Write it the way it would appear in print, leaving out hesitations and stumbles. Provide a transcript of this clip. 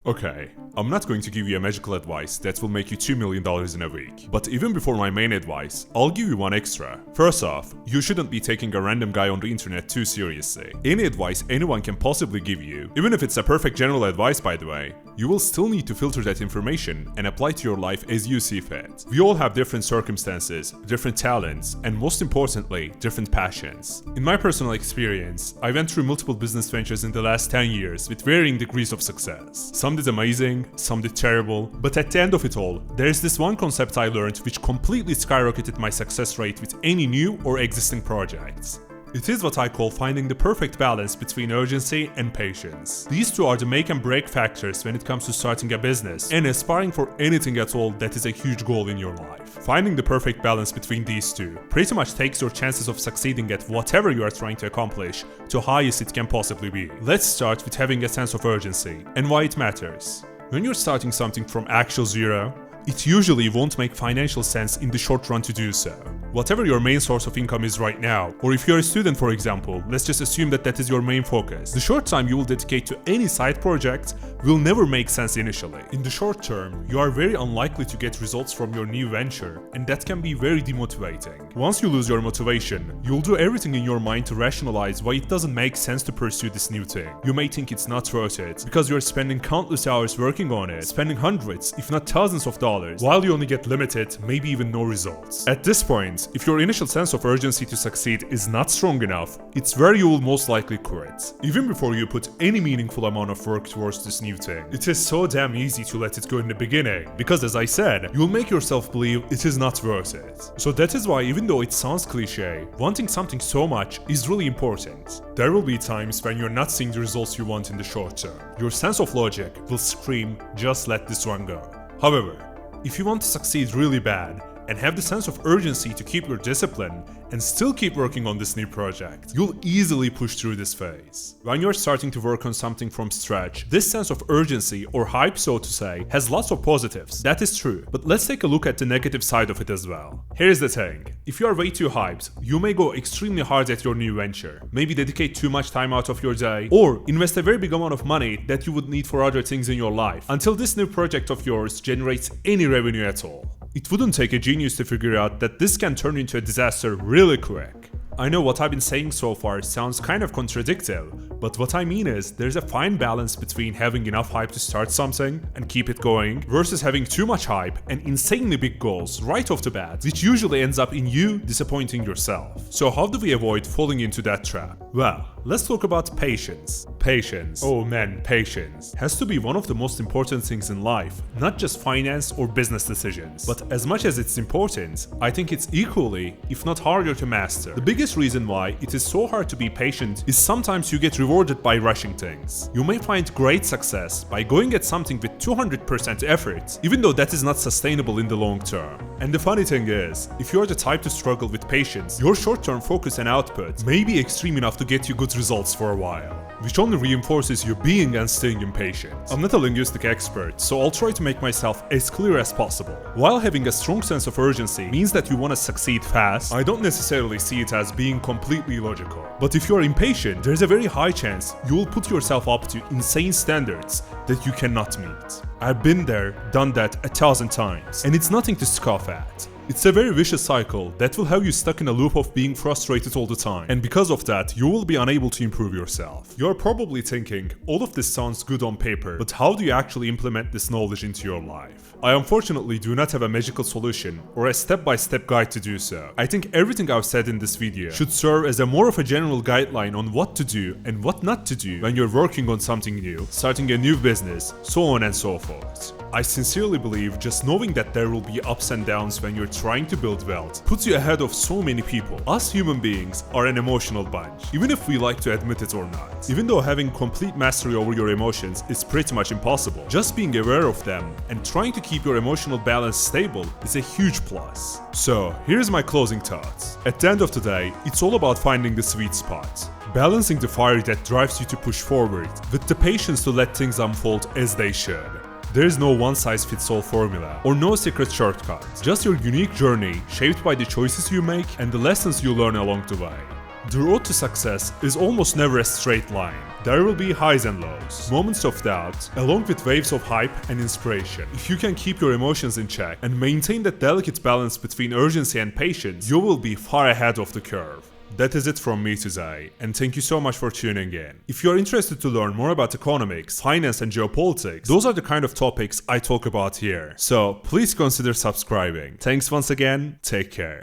Okay, I'm not going to give you a magical advice that will make you $2 million in a week. But even before my main advice, I'll give you one extra. First off, you shouldn't be taking a random guy on the internet too seriously. Any advice anyone can possibly give you, even if it's a perfect general advice by the way, you will still need to filter that information and apply to your life as you see fit. We all have different circumstances, different talents, and most importantly, different passions. In my personal experience, I went through multiple business ventures in the last 10 years with varying degrees of success. Some did amazing, some did terrible, but at the end of it all, there's this one concept I learned which completely skyrocketed my success rate with any new or existing projects. It is what I call finding the perfect balance between urgency and patience. These two are the make and break factors when it comes to starting a business and aspiring for anything at all that is a huge goal in your life. Finding the perfect balance between these two pretty much takes your chances of succeeding at whatever you are trying to accomplish to highest it can possibly be. Let's start with having a sense of urgency and why it matters. When you're starting something from actual zero, it usually won't make financial sense in the short run to do so. Whatever your main source of income is right now, or if you're a student for example, let's just assume that that is your main focus. The short time you will dedicate to any side project will never make sense initially. In the short term, you are very unlikely to get results from your new venture, and that can be very demotivating. Once you lose your motivation, you'll do everything in your mind to rationalize why it doesn't make sense to pursue this new thing. You may think it's not worth it, because you're spending countless hours working on it, spending hundreds, if not thousands of dollars, while you only get limited, maybe even no results. At this point, if your initial sense of urgency to succeed is not strong enough, it's where you will most likely quit. Even before you put any meaningful amount of work towards this new thing, it is so damn easy to let it go in the beginning, because as I said, you'll make yourself believe it is not worth it. So that is why, even though it sounds cliche, wanting something so much is really important. There will be times when you're not seeing the results you want in the short term. Your sense of logic will scream, just let this one go. However, if you want to succeed really bad, and have the sense of urgency to keep your discipline and still keep working on this new project, you'll easily push through this phase. When you're starting to work on something from scratch, this sense of urgency, or hype so to say, has lots of positives. That is true, but let's take a look at the negative side of it as well. Here's the thing, if you are way too hyped, you may go extremely hard at your new venture, maybe dedicate too much time out of your day, or invest a very big amount of money that you would need for other things in your life, until this new project of yours generates any revenue at all. It wouldn't take a genius to figure out that this can turn into a disaster really quick. I know what I've been saying so far sounds kind of contradictory, but what I mean is there's a fine balance between having enough hype to start something and keep it going versus having too much hype and insanely big goals right off the bat, which usually ends up in you disappointing yourself. So how do we avoid falling into that trap? Well, let's talk about patience. Patience, oh man, patience has to be one of the most important things in life, not just finance or business decisions. But as much as it's important, I think it's equally, if not harder to master. The biggest reason why it is so hard to be patient is sometimes you get rewarded by rushing things. You may find great success by going at something with 200% effort, even though that is not sustainable in the long term. And the funny thing is, if you are the type to struggle with patience, your short-term focus and output may be extreme enough to get you good results for a while, which only reinforces you being and staying impatient. I'm not a linguistic expert, so I'll try to make myself as clear as possible. While having a strong sense of urgency means that you want to succeed fast, I don't necessarily see it as being completely logical. But if you're impatient, there's a very high chance you will put yourself up to insane standards that you cannot meet. I've been there, done that 1,000 times, and it's nothing to scoff at. It's a very vicious cycle that will have you stuck in a loop of being frustrated all the time, and because of that, you will be unable to improve yourself. You're probably thinking, all of this sounds good on paper, but how do you actually implement this knowledge into your life? I unfortunately do not have a magical solution or a step-by-step guide to do so. I think everything I've said in this video should serve as a more of a general guideline on what to do and what not to do when you're working on something new, starting a new business, so on and so forth. I sincerely believe just knowing that there will be ups and downs when you're trying to build wealth puts you ahead of so many people. Us human beings are an emotional bunch, even if we like to admit it or not. Even though having complete mastery over your emotions is pretty much impossible, just being aware of them and trying to keep your emotional balance stable is a huge plus. So, here's my closing thoughts. At the end of the day, it's all about finding the sweet spot. Balancing the fire that drives you to push forward with the patience to let things unfold as they should. There is no one-size-fits-all formula or no secret shortcut, just your unique journey shaped by the choices you make and the lessons you learn along the way. The road to success is almost never a straight line. There will be highs and lows, moments of doubt, along with waves of hype and inspiration. If you can keep your emotions in check and maintain that delicate balance between urgency and patience, you will be far ahead of the curve. That is it from me today, and thank you so much for tuning in. If you are interested to learn more about economics, finance and geopolitics, those are the kind of topics I talk about here. So please consider subscribing. Thanks once again, take care.